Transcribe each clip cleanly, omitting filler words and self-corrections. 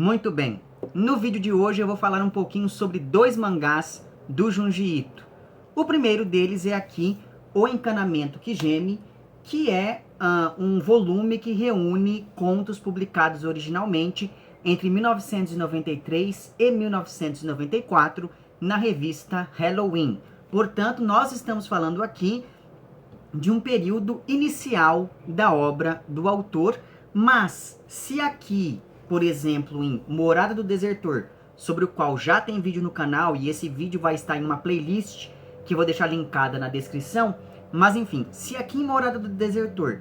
Muito bem. No vídeo de hoje eu vou falar um pouquinho sobre dois mangás do Junji Ito. O primeiro deles é aqui, O Encanamento que Geme, que é um volume que reúne contos publicados originalmente entre 1993 e 1994 na revista Halloween. Portanto, nós estamos falando aqui de um período inicial da obra do autor, mas se aqui, por exemplo, em Morada do Desertor, sobre o qual já tem vídeo no canal, e esse vídeo vai estar em uma playlist que eu vou deixar linkada na descrição, mas enfim, se aqui em Morada do Desertor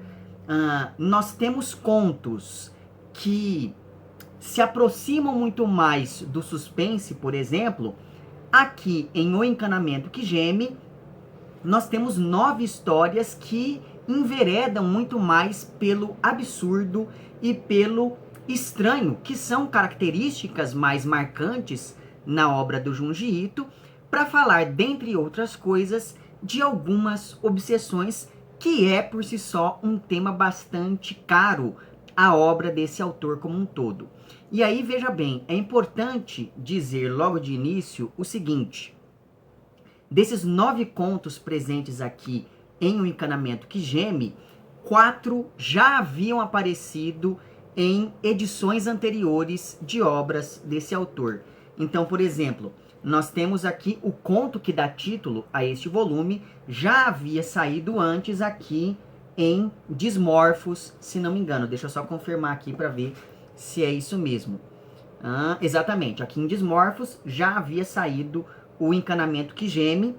nós temos contos que se aproximam muito mais do suspense, por exemplo, aqui em O Encanamento que Geme, nós temos 9 histórias que enveredam muito mais pelo absurdo e pelo estranho, que são características mais marcantes na obra do Junji Ito, para falar, dentre outras coisas, de algumas obsessões, que é por si só um tema bastante caro à obra desse autor como um todo. E aí, veja bem, é importante dizer logo de início o seguinte: desses 9 contos presentes aqui em O Encanamento que Geme, 4 já haviam aparecido em edições anteriores de obras desse autor. Então, por exemplo, nós temos aqui o conto que dá título a este volume, já havia saído antes aqui em Dismorphos, se não me engano. Deixa eu só confirmar aqui para ver se é isso mesmo. Exatamente, aqui em Dismorphos já havia saído O Encanamento que Geme,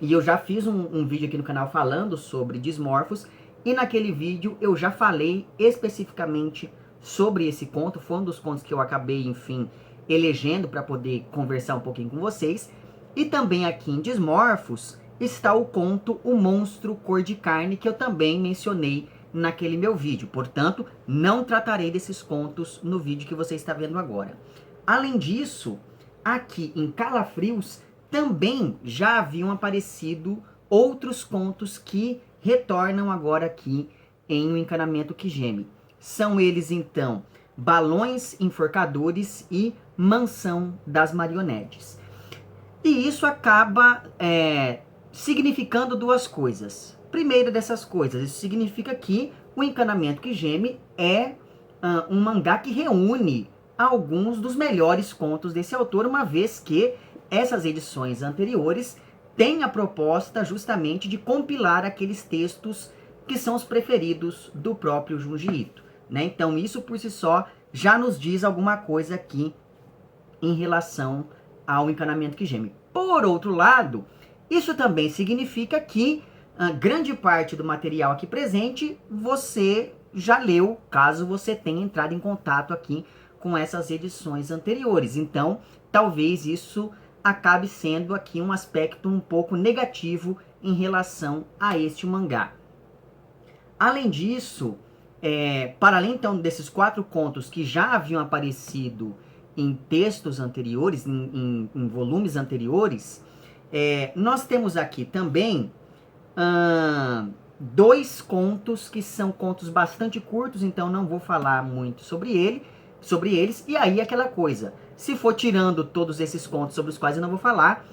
e eu já fiz um vídeo aqui no canal falando sobre Dismorphos, e naquele vídeo eu já falei especificamente sobre esse conto. Foi um dos contos que eu acabei, enfim, elegendo para poder conversar um pouquinho com vocês. E também aqui em Dismorphos está o conto O Monstro Cor de Carne, que eu também mencionei naquele meu vídeo. Portanto, não tratarei desses contos no vídeo que você está vendo agora. Além disso, aqui em Calafrios também já haviam aparecido outros contos que retornam agora aqui em O Encanamento que Geme. São eles, então, Balões Enforcadores e Mansão das Marionetes. E isso acaba significando duas coisas. Primeira dessas coisas, isso significa que O Encanamento que Geme é um mangá que reúne alguns dos melhores contos desse autor, uma vez que essas edições anteriores têm a proposta justamente de compilar aqueles textos que são os preferidos do próprio Junji Ito, né? Então isso por si só já nos diz alguma coisa aqui em relação ao Encanamento que Geme. Por outro lado, isso também significa que grande parte do material aqui presente você já leu, caso você tenha entrado em contato aqui com essas edições anteriores. Então, talvez isso acabe sendo aqui um aspecto um pouco negativo em relação a este mangá. Além disso, para além então desses 4 contos que já haviam aparecido em textos anteriores, em volumes anteriores, nós temos aqui também 2 contos que são contos bastante curtos, então não vou falar muito sobre eles. E aí aquela coisa, se for tirando todos esses contos sobre os quais eu não vou falar,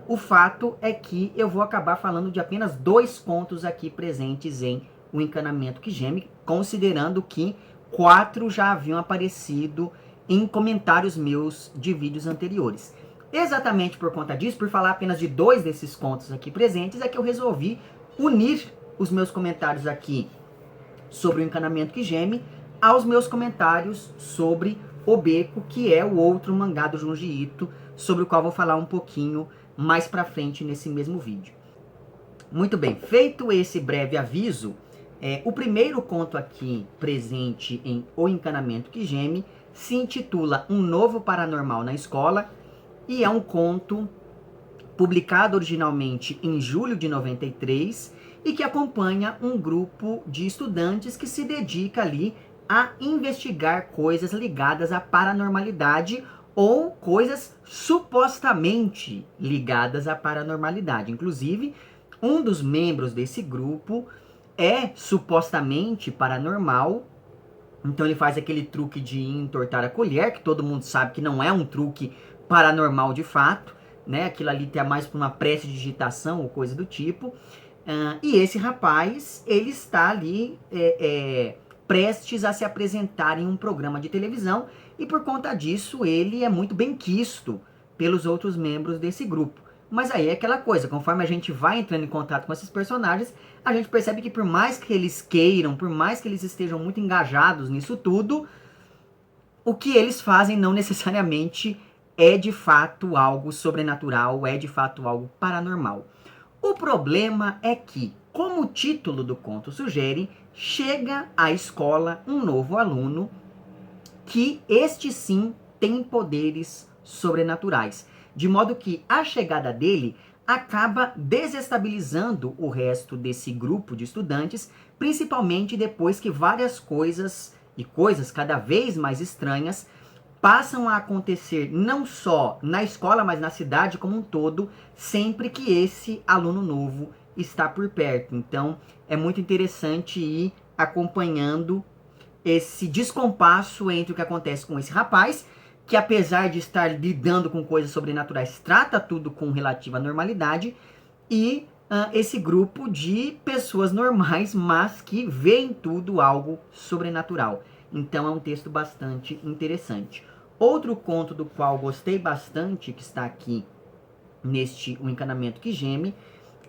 o fato é que eu vou acabar falando de apenas 2 contos aqui presentes em O Encanamento que Geme, considerando que 4 já haviam aparecido em comentários meus de vídeos anteriores. Exatamente por conta disso, por falar apenas de 2 desses contos aqui presentes, é que eu resolvi unir os meus comentários aqui sobre O Encanamento que Geme aos meus comentários sobre O Beco, que é o outro mangá do Junji Ito, sobre o qual vou falar um pouquinho mais pra frente nesse mesmo vídeo. Muito bem, feito esse breve aviso, o primeiro conto aqui presente em O Encanamento que Geme se intitula Um Novo Paranormal na Escola, e é um conto publicado originalmente em julho de 93 e que acompanha um grupo de estudantes que se dedica ali a investigar coisas ligadas à paranormalidade ou coisas supostamente ligadas à paranormalidade. Inclusive, um dos membros desse grupo é supostamente paranormal Então ele faz aquele truque de entortar a colher, que todo mundo sabe que não é um truque paranormal de fato, né? Aquilo ali é mais para uma prestidigitação ou coisa do tipo. E esse rapaz, ele está ali prestes a se apresentar em um programa de televisão e por conta disso ele é muito bem quisto pelos outros membros desse grupo. Mas aí é aquela coisa, conforme a gente vai entrando em contato com esses personagens, a gente percebe que por mais que eles queiram, por mais que eles estejam muito engajados nisso tudo, o que eles fazem não necessariamente é de fato algo sobrenatural, é de fato algo paranormal. O problema é que, como o título do conto sugere, chega à escola um novo aluno que este sim tem poderes sobrenaturais. De modo que a chegada dele acaba desestabilizando o resto desse grupo de estudantes, principalmente depois que várias coisas e coisas cada vez mais estranhas passam a acontecer não só na escola, mas na cidade como um todo, sempre que esse aluno novo está por perto. Então, é muito interessante ir acompanhando esse descompasso entre o que acontece com esse rapaz, que apesar de estar lidando com coisas sobrenaturais, trata tudo com relativa normalidade, e esse grupo de pessoas normais, mas que veem tudo algo sobrenatural. Então é um texto bastante interessante. Outro conto do qual gostei bastante, que está aqui neste O Encanamento que Geme,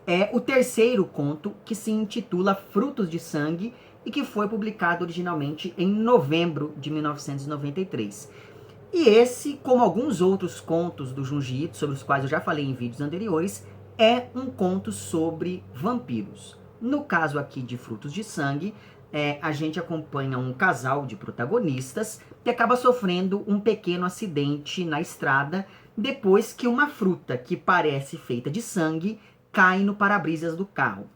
é o terceiro conto, que se intitula Frutos de Sangue e que foi publicado originalmente em novembro de 1993. E esse, como alguns outros contos do Junji Ito, sobre os quais eu já falei em vídeos anteriores, é um conto sobre vampiros. No caso aqui de Frutos de Sangue, a gente acompanha um casal de protagonistas que acaba sofrendo um pequeno acidente na estrada depois que uma fruta que parece feita de sangue cai no para-brisas do carro.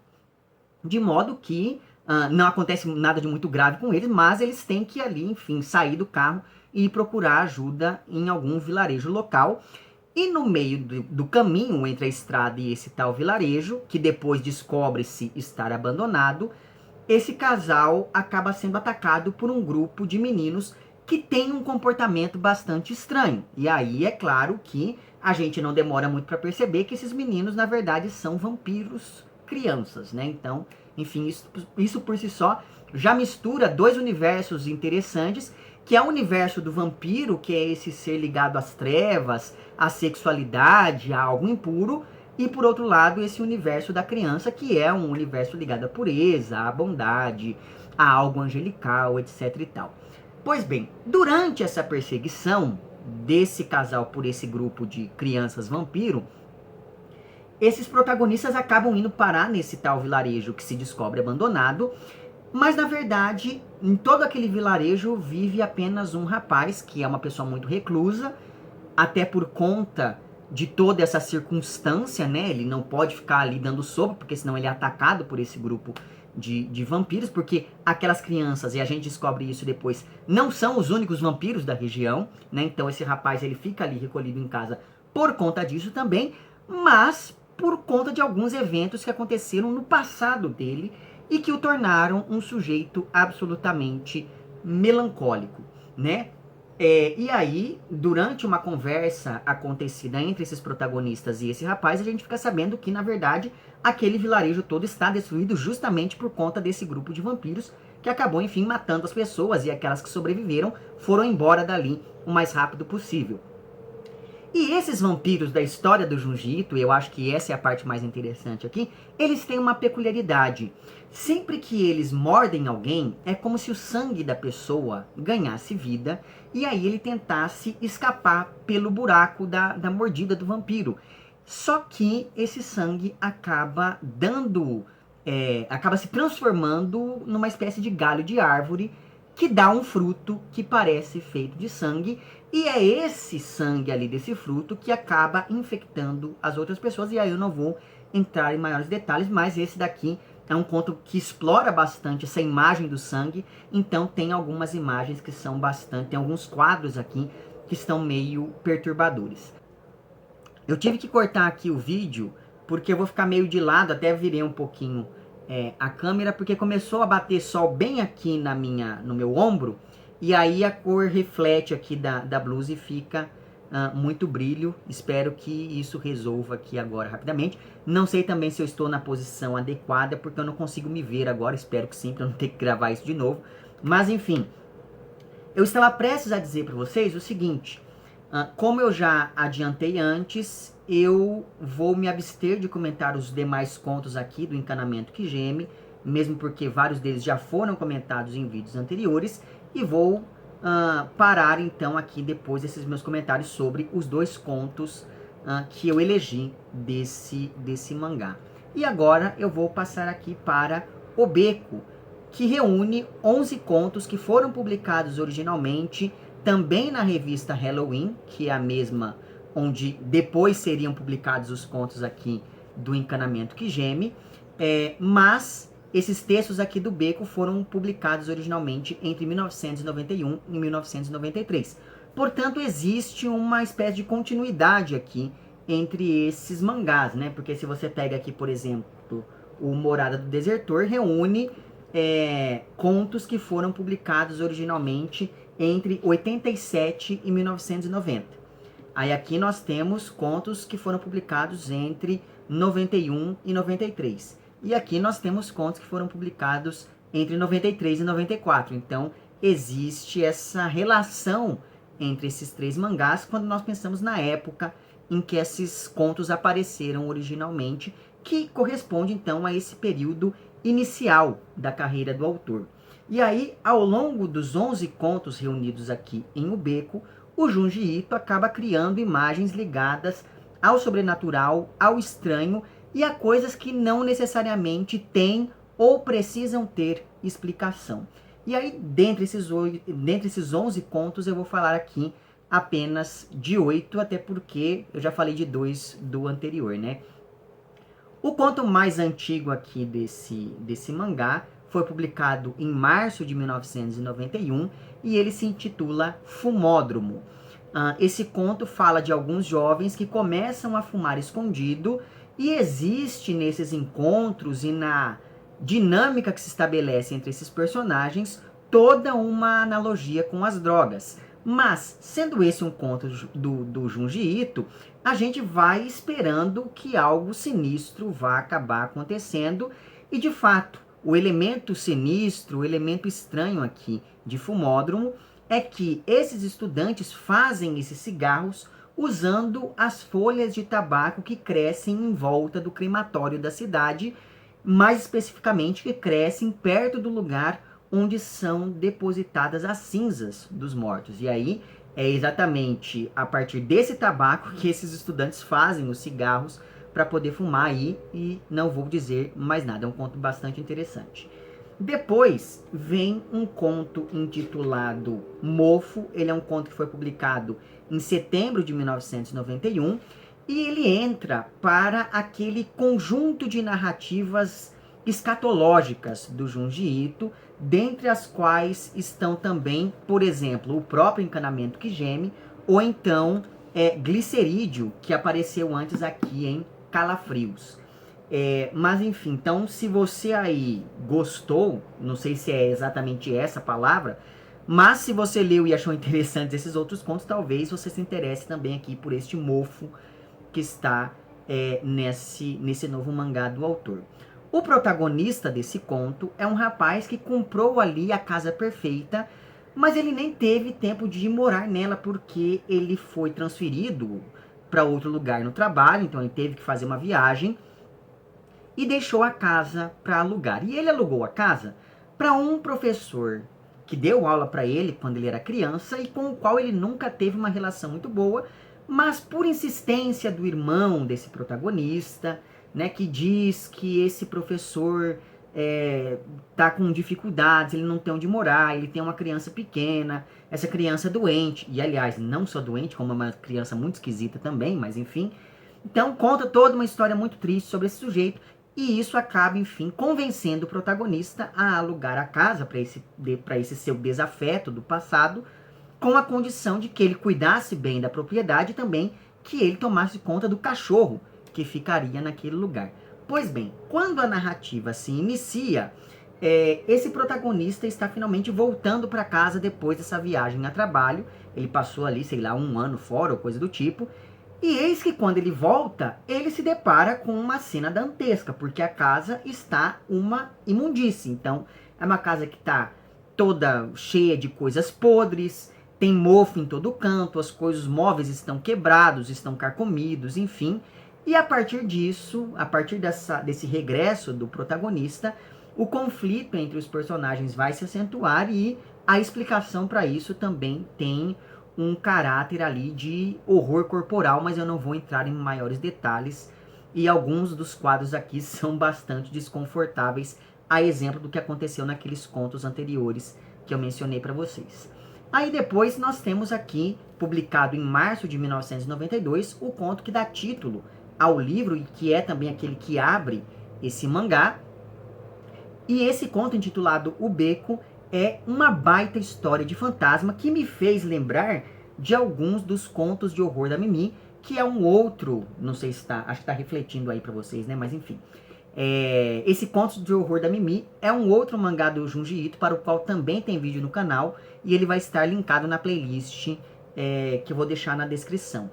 De modo que não acontece nada de muito grave com eles, mas eles têm que ali, enfim, sair do carro e procurar ajuda em algum vilarejo local. E no meio do caminho entre a estrada e esse tal vilarejo, que depois descobre-se estar abandonado, esse casal acaba sendo atacado por um grupo de meninos que tem um comportamento bastante estranho. E aí é claro que a gente não demora muito para perceber que esses meninos, na verdade, são vampiros crianças, né? Então, enfim, isso por si só já mistura dois universos interessantes, que é o universo do vampiro, que é esse ser ligado às trevas, à sexualidade, a algo impuro, e por outro lado, esse universo da criança, que é um universo ligado à pureza, à bondade, a algo angelical, etc e tal. Pois bem, durante essa perseguição desse casal por esse grupo de crianças vampiro, esses protagonistas acabam indo parar nesse tal vilarejo que se descobre abandonado, mas na verdade, em todo aquele vilarejo vive apenas um rapaz, que é uma pessoa muito reclusa, até por conta de toda essa circunstância, né? Ele não pode ficar ali dando sopa, porque senão ele é atacado por esse grupo de vampiros, porque aquelas crianças, e a gente descobre isso depois, não são os únicos vampiros da região, né? Então esse rapaz, ele fica ali recolhido em casa por conta disso também, mas por conta de alguns eventos que aconteceram no passado dele e que o tornaram um sujeito absolutamente melancólico, né? E aí, durante uma conversa acontecida entre esses protagonistas e esse rapaz, a gente fica sabendo que, na verdade, aquele vilarejo todo está destruído justamente por conta desse grupo de vampiros que acabou, enfim, matando as pessoas, e aquelas que sobreviveram foram embora dali o mais rápido possível. E esses vampiros da história do Junji Ito, e eu acho que essa é a parte mais interessante aqui, eles têm uma peculiaridade. Sempre que eles mordem alguém, é como se o sangue da pessoa ganhasse vida e aí ele tentasse escapar pelo buraco da mordida do vampiro. Só que esse sangue acaba acaba se transformando numa espécie de galho de árvore que dá um fruto que parece feito de sangue, e é esse sangue ali desse fruto que acaba infectando as outras pessoas, e aí eu não vou entrar em maiores detalhes, mas esse daqui é um conto que explora bastante essa imagem do sangue, então tem algumas imagens que são bastante, tem alguns quadros aqui que estão meio perturbadores. Eu tive que cortar aqui o vídeo, porque eu vou ficar meio de lado, até virei um pouquinho a câmera, porque começou a bater sol bem aqui no meu ombro, e aí a cor reflete aqui da blusa e fica muito brilho. Espero que isso resolva aqui agora rapidamente. Não sei também se eu estou na posição adequada, porque eu não consigo me ver agora. Espero que sim, para eu não ter que gravar isso de novo. Mas enfim, eu estava prestes a dizer para vocês o seguinte: como eu já adiantei antes, eu vou me abster de comentar os demais contos aqui do Encanamento que Geme, mesmo porque vários deles já foram comentados em vídeos anteriores, e vou parar então aqui depois desses meus comentários sobre os dois contos que eu elegi desse mangá. E agora eu vou passar aqui para O Beco, que reúne 11 contos que foram publicados originalmente também na revista Halloween, que é a mesma onde depois seriam publicados os contos aqui do Encanamento que Geme, mas esses textos aqui do Beco foram publicados originalmente entre 1991 e 1993. Portanto, existe uma espécie de continuidade aqui entre esses mangás, né? Porque se você pega aqui, por exemplo, o Morada do Desertor, reúne contos que foram publicados originalmente entre 87 e 1990. Aí aqui nós temos contos que foram publicados entre 91 e 93. E aqui nós temos contos que foram publicados entre 93 e 94. Então existe essa relação entre esses três mangás quando nós pensamos na época em que esses contos apareceram originalmente, que corresponde então a esse período inicial da carreira do autor. E aí, ao longo dos 11 contos reunidos aqui em O Beco, o Junji Ito acaba criando imagens ligadas ao sobrenatural, ao estranho e a coisas que não necessariamente têm ou precisam ter explicação. E aí, dentre esses 11 contos, eu vou falar aqui apenas de 8, até porque eu já falei de 2 do anterior, né? O conto mais antigo aqui desse mangá foi publicado em março de 1991 e ele se intitula Fumódromo. Esse conto fala de alguns jovens que começam a fumar escondido e existe nesses encontros e na dinâmica que se estabelece entre esses personagens toda uma analogia com as drogas. Mas, sendo esse um conto do Junji Ito, a gente vai esperando que algo sinistro vá acabar acontecendo. E, de fato, o elemento sinistro, o elemento estranho aqui de Fumódromo é que esses estudantes fazem esses cigarros usando as folhas de tabaco que crescem em volta do crematório da cidade, mais especificamente que crescem perto do lugar onde são depositadas as cinzas dos mortos. E aí é exatamente a partir desse tabaco que esses estudantes fazem os cigarros para poder fumar aí, e não vou dizer mais nada. É um conto bastante interessante. Depois vem um conto intitulado Mofo. Ele é um conto que foi publicado em setembro de 1991 e ele entra para aquele conjunto de narrativas escatológicas do Junji Ito, dentre as quais estão também, por exemplo, o próprio Encanamento que Geme, ou então Glicerídeo, que apareceu antes aqui em Calafrios. Mas enfim, então se você aí gostou, não sei se é exatamente essa palavra, mas se você leu e achou interessantes esses outros contos, talvez você se interesse também aqui por este mofo que está nesse novo mangá do autor. O protagonista desse conto é um rapaz que comprou ali a casa perfeita, mas ele nem teve tempo de morar nela porque ele foi transferido para outro lugar no trabalho, então ele teve que fazer uma viagem e deixou a casa para alugar. E ele alugou a casa para um professor que deu aula para ele quando ele era criança e com o qual ele nunca teve uma relação muito boa, mas por insistência do irmão desse protagonista, né, que diz que esse professor tá com dificuldades, ele não tem onde morar, ele tem uma criança pequena, essa criança é doente, e aliás, não só doente, como é uma criança muito esquisita também, mas enfim. Então conta toda uma história muito triste sobre esse sujeito, e isso acaba, enfim, convencendo o protagonista a alugar a casa para esse seu desafeto do passado, com a condição de que ele cuidasse bem da propriedade e também que ele tomasse conta do cachorro que ficaria naquele lugar. Pois bem, quando a narrativa se inicia, esse protagonista está finalmente voltando para casa depois dessa viagem a trabalho. Ele passou ali, sei lá, 1 ano fora ou coisa do tipo. E eis que quando ele volta, ele se depara com uma cena dantesca, porque a casa está uma imundície. Então, é uma casa que está toda cheia de coisas podres, tem mofo em todo canto, os móveis estão quebrados, estão carcomidos, enfim. E a partir disso, a partir desse regresso do protagonista, o conflito entre os personagens vai se acentuar e a explicação para isso também tem um caráter ali de horror corporal, mas eu não vou entrar em maiores detalhes. E alguns dos quadros aqui são bastante desconfortáveis, a exemplo do que aconteceu naqueles contos anteriores que eu mencionei para vocês. Aí depois nós temos aqui, publicado em março de 1992, o conto que dá título ao livro e que é também aquele que abre esse mangá. E esse conto, intitulado O Beco, é uma baita história de fantasma que me fez lembrar de alguns dos contos de horror da Mimi, que é um outro, não sei se está, acho que está refletindo aí para vocês, né? Mas enfim. Esse conto de horror da Mimi é um outro mangá do Junji Ito, para o qual também tem vídeo no canal, e ele vai estar linkado na playlist que eu vou deixar na descrição.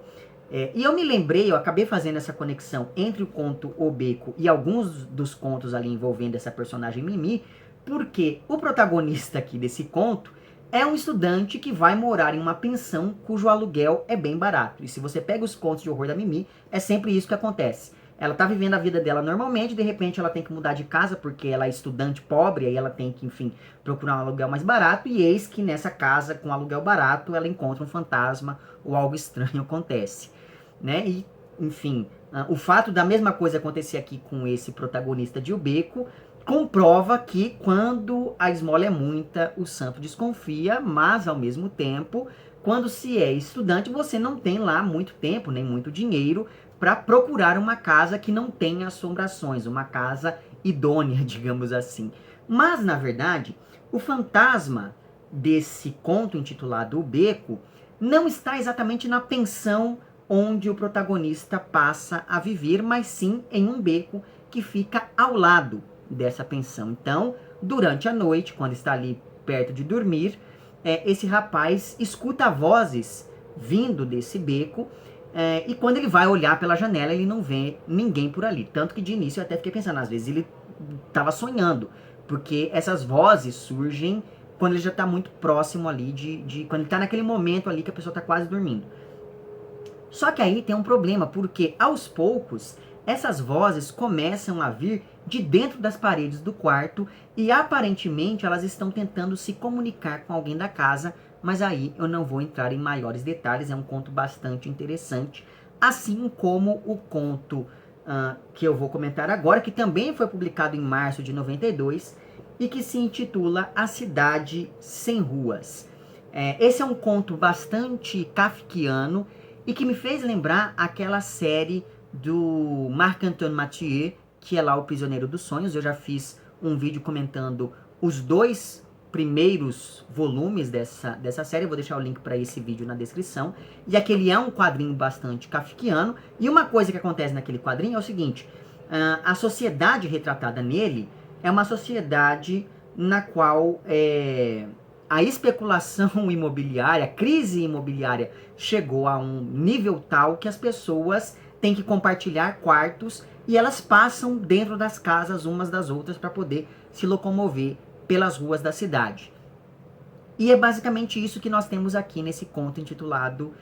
E eu me lembrei, eu acabei fazendo essa conexão entre o conto O Beco e alguns dos contos ali envolvendo essa personagem Mimi, porque o protagonista aqui desse conto é um estudante que vai morar em uma pensão cujo aluguel é bem barato. E se você pega os contos de horror da Mimi, é sempre isso que acontece. Ela tá vivendo a vida dela normalmente, de repente ela tem que mudar de casa porque ela é estudante pobre, aí ela tem que, enfim, procurar um aluguel mais barato, e eis que nessa casa com aluguel barato ela encontra um fantasma ou algo estranho acontece, né? E, enfim, o fato da mesma coisa acontecer aqui com esse protagonista de O Beco comprova que quando a esmola é muita, o santo desconfia, mas ao mesmo tempo, quando se é estudante, você não tem lá muito tempo, nem muito dinheiro para procurar uma casa que não tenha assombrações, uma casa idônea, digamos assim. Mas, na verdade, o fantasma desse conto intitulado O Beco não está exatamente na pensão onde o protagonista passa a viver, mas sim em um beco que fica ao lado dessa pensão. Então, durante a noite, quando está ali perto de dormir, esse rapaz escuta vozes vindo desse beco, e quando ele vai olhar pela janela, ele não vê ninguém por ali. Tanto que de início eu até fiquei pensando, às vezes ele estava sonhando, porque essas vozes surgem quando ele já está muito próximo ali quando ele está naquele momento ali que a pessoa está quase dormindo. Só que aí tem um problema, porque aos poucos essas vozes começam a vir de dentro das paredes do quarto e aparentemente elas estão tentando se comunicar com alguém da casa, mas aí eu não vou entrar em maiores detalhes, é um conto bastante interessante, assim como o conto que eu vou comentar agora, que também foi publicado em março de 92 e que se intitula A Cidade Sem Ruas. Esse é um conto bastante kafkiano e que me fez lembrar aquela série do Marc-Antoine Mathieu, que é lá O Prisioneiro dos Sonhos. Eu já fiz um vídeo comentando os 2 primeiros volumes dessa série, eu vou deixar o link para esse vídeo na descrição. E aquele é um quadrinho bastante kafkiano, e uma coisa que acontece naquele quadrinho é o seguinte, a sociedade retratada nele é uma sociedade na qual a especulação imobiliária, a crise imobiliária chegou a um nível tal que as pessoas têm que compartilhar quartos e elas passam dentro das casas umas das outras para poder se locomover pelas ruas da cidade. E é basicamente isso que nós temos aqui nesse conto intitulado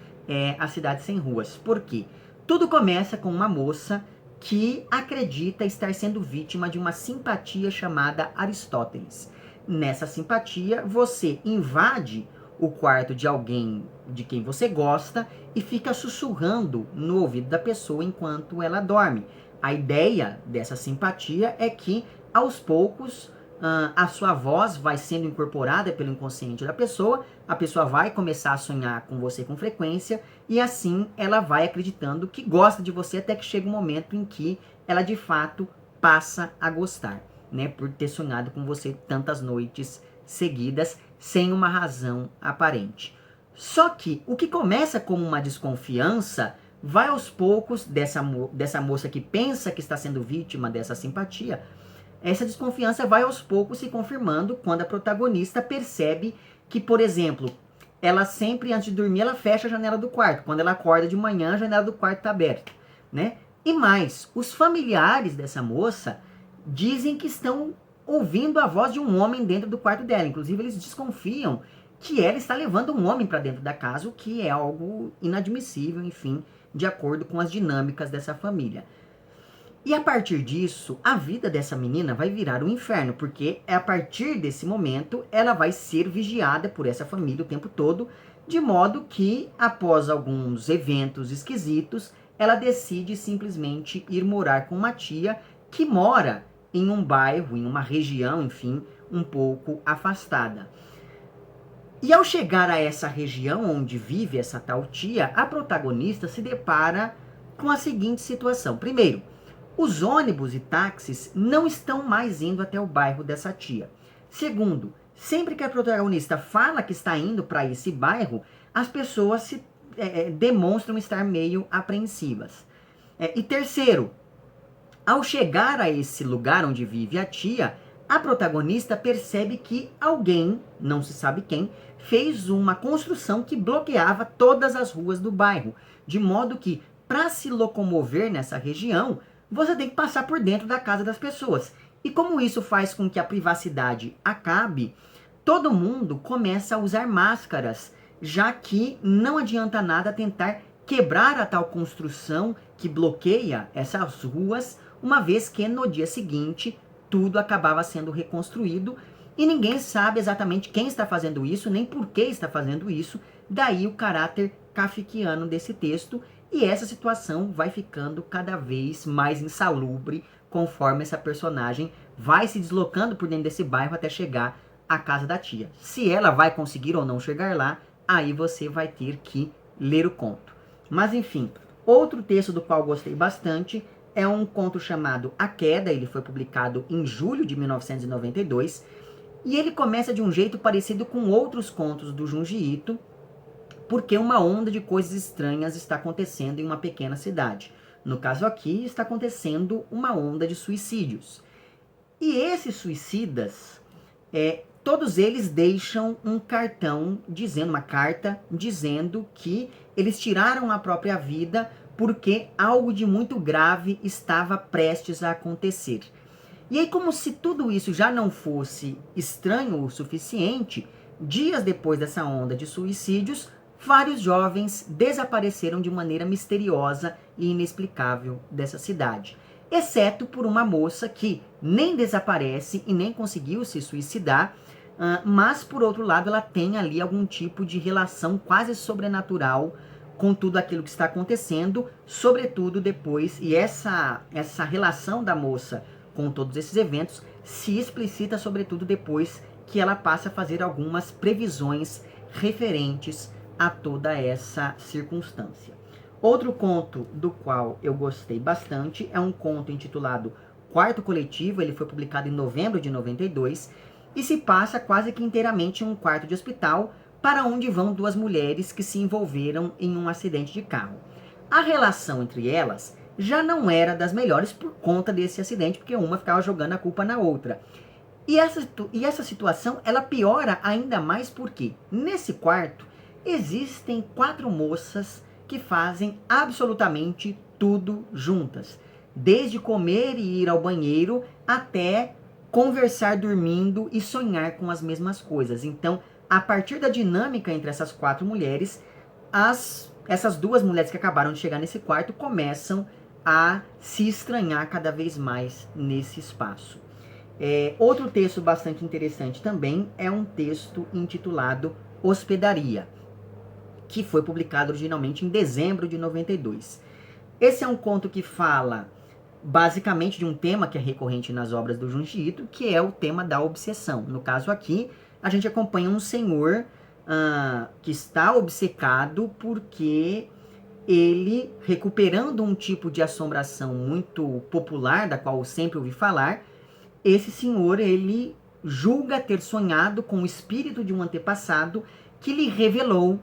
A Cidade Sem Ruas. Por quê? Tudo começa com uma moça que acredita estar sendo vítima de uma simpatia chamada Aristóteles. Nessa simpatia, você invade o quarto de alguém de quem você gosta e fica sussurrando no ouvido da pessoa enquanto ela dorme. A ideia dessa simpatia é que, aos poucos, a sua voz vai sendo incorporada pelo inconsciente da pessoa, a pessoa vai começar a sonhar com você com frequência, e assim ela vai acreditando que gosta de você até que chega um momento em que ela de fato passa a gostar, né, por ter sonhado com você tantas noites seguidas, sem uma razão aparente. Só que o que começa como uma desconfiança vai aos poucos, dessa moça que pensa que está sendo vítima dessa simpatia, essa desconfiança vai aos poucos se confirmando quando a protagonista percebe que, por exemplo, ela sempre, antes de dormir, ela fecha a janela do quarto. Quando ela acorda de manhã, a janela do quarto está aberta, né? E mais, os familiares dessa moça dizem que estão ouvindo a voz de um homem dentro do quarto dela. Inclusive, eles desconfiam que ela está levando um homem para dentro da casa, o que é algo inadmissível, enfim, de acordo com as dinâmicas dessa família. E a partir disso, a vida dessa menina vai virar um inferno, porque a partir desse momento ela vai ser vigiada por essa família o tempo todo, de modo que, após alguns eventos esquisitos, ela decide simplesmente ir morar com uma tia que mora em um bairro, em uma região, enfim, um pouco afastada. E ao chegar a essa região onde vive essa tal tia, a protagonista se depara com a seguinte situação. Primeiro, os ônibus e táxis não estão mais indo até o bairro dessa tia. Segundo, sempre que a protagonista fala que está indo para esse bairro, as pessoas demonstram estar meio apreensivas. E terceiro, ao chegar a esse lugar onde vive a tia, a protagonista percebe que alguém, não se sabe quem, fez uma construção que bloqueava todas as ruas do bairro, de modo que, para se locomover nessa região, você tem que passar por dentro da casa das pessoas. E como isso faz com que a privacidade acabe, todo mundo começa a usar máscaras, já que não adianta nada tentar quebrar a tal construção que bloqueia essas ruas, uma vez que no dia seguinte tudo acabava sendo reconstruído e ninguém sabe exatamente quem está fazendo isso, nem por que está fazendo isso, daí o caráter kafkiano desse texto. E essa situação vai ficando cada vez mais insalubre conforme essa personagem vai se deslocando por dentro desse bairro até chegar à casa da tia. Se ela vai conseguir ou não chegar lá, aí você vai ter que ler o conto. Mas enfim, outro texto do qual gostei bastante é um conto chamado A Queda. Ele foi publicado em julho de 1992 e ele começa de um jeito parecido com outros contos do Junji Ito, porque uma onda de coisas estranhas está acontecendo em uma pequena cidade. No caso aqui, está acontecendo uma onda de suicídios. E esses suicidas, todos eles deixam um cartão dizendo, uma carta dizendo que eles tiraram a própria vida porque algo de muito grave estava prestes a acontecer. E aí, como se tudo isso já não fosse estranho o suficiente, dias depois dessa onda de suicídios, vários jovens desapareceram de maneira misteriosa e inexplicável dessa cidade. Exceto por uma moça que nem desaparece e nem conseguiu se suicidar, mas por outro lado ela tem ali algum tipo de relação quase sobrenatural com tudo aquilo que está acontecendo, sobretudo depois, e essa relação da moça com todos esses eventos se explicita sobretudo depois que ela passa a fazer algumas previsões referentes a toda essa circunstância. Outro conto do qual eu gostei bastante é um conto intitulado Quarto Coletivo. Ele foi publicado em novembro de 92 e se passa quase que inteiramente em um quarto de hospital para onde vão duas mulheres que se envolveram em um acidente de carro. A relação entre elas já não era das melhores por conta desse acidente, porque uma ficava jogando a culpa na outra. E essa situação ela piora ainda mais porque nesse quarto existem 4 moças que fazem absolutamente tudo juntas. Desde comer e ir ao banheiro até conversar dormindo e sonhar com as mesmas coisas. Então, a partir da dinâmica entre essas 4 mulheres, essas 2 mulheres que acabaram de chegar nesse quarto começam a se estranhar cada vez mais nesse espaço. Outro texto bastante interessante também é um texto intitulado Hospedaria, que foi publicado originalmente em dezembro de 92. Esse é um conto que fala basicamente de um tema que é recorrente nas obras do Junji Ito, que é o tema da obsessão. No caso aqui, a gente acompanha um senhor que está obcecado porque ele, recuperando um tipo de assombração muito popular, da qual eu sempre ouvi falar, esse senhor, ele julga ter sonhado com o espírito de um antepassado que lhe revelou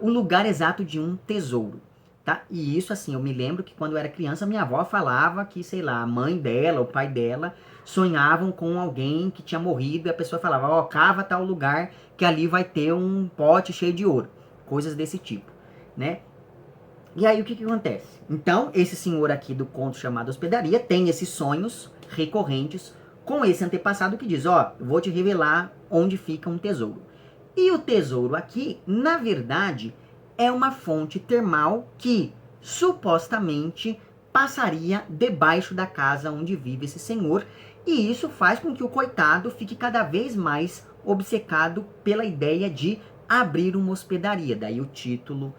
o lugar exato de um tesouro. tá? E isso, assim, eu me lembro que quando eu era criança, minha avó falava que, sei lá, a mãe dela, o pai dela, sonhavam com alguém que tinha morrido e a pessoa falava, ó, cava tal lugar que ali vai ter um pote cheio de ouro. Coisas desse tipo, né? E aí o que acontece? Então, esse senhor aqui do conto chamado Hospedaria tem esses sonhos recorrentes com esse antepassado que diz, ó, vou te revelar onde fica um tesouro. E o tesouro aqui, na verdade, é uma fonte termal que supostamente passaria debaixo da casa onde vive esse senhor, e isso faz com que o coitado fique cada vez mais obcecado pela ideia de abrir uma hospedaria. Daí o título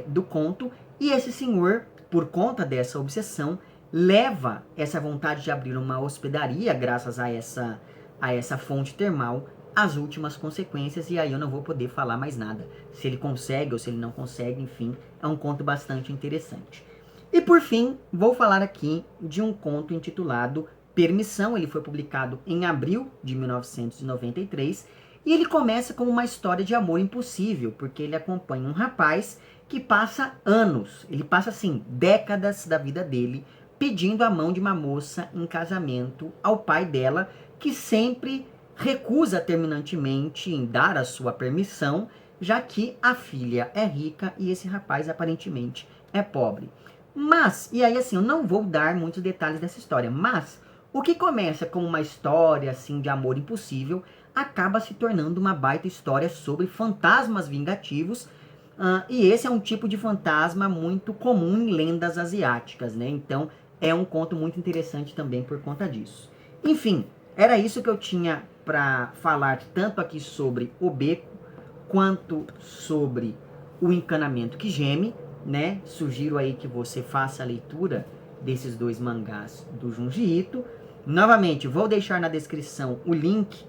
do conto. E esse senhor, por conta dessa obsessão, leva essa vontade de abrir uma hospedaria, graças a essa fonte termal, às últimas consequências. E aí eu não vou poder falar mais nada. Se ele consegue ou se ele não consegue, enfim, é um conto bastante interessante. E por fim, vou falar aqui de um conto intitulado Permissão. Ele foi publicado em abril de 1993 e ele começa com uma história de amor impossível, porque ele acompanha um rapaz que passa anos, ele passa assim, décadas da vida dele, pedindo a mão de uma moça em casamento ao pai dela, que sempre recusa terminantemente em dar a sua permissão, já que a filha é rica e esse rapaz aparentemente é pobre. Mas, e aí assim, eu não vou dar muitos detalhes dessa história, mas o que começa como uma história assim de amor impossível acaba se tornando uma baita história sobre fantasmas vingativos. E esse é um tipo de fantasma muito comum em lendas asiáticas, né? Então é um conto muito interessante também por conta disso. Enfim, era isso que eu tinha para falar tanto aqui sobre o beco quanto sobre o encanamento que geme, né? Sugiro aí que você faça a leitura desses dois mangás do Junji Ito. Novamente, vou deixar na descrição o link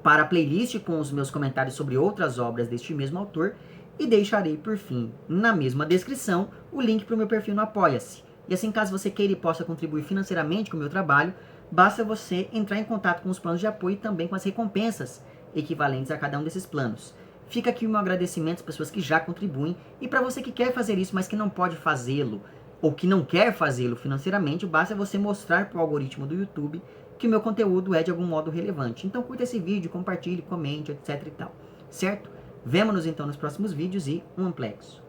para a playlist com os meus comentários sobre outras obras deste mesmo autor. E deixarei, por fim, na mesma descrição, o link para o meu perfil no Apoia-se. E assim, caso você queira e possa contribuir financeiramente com o meu trabalho, basta você entrar em contato com os planos de apoio e também com as recompensas equivalentes a cada um desses planos. Fica aqui o meu agradecimento às pessoas que já contribuem, e para você que quer fazer isso, mas que não pode fazê-lo, ou que não quer fazê-lo financeiramente, basta você mostrar para o algoritmo do YouTube que o meu conteúdo é de algum modo relevante. Então curta esse vídeo, compartilhe, comente, etc e tal. Certo? Vemo-nos então nos próximos vídeos e um amplexo.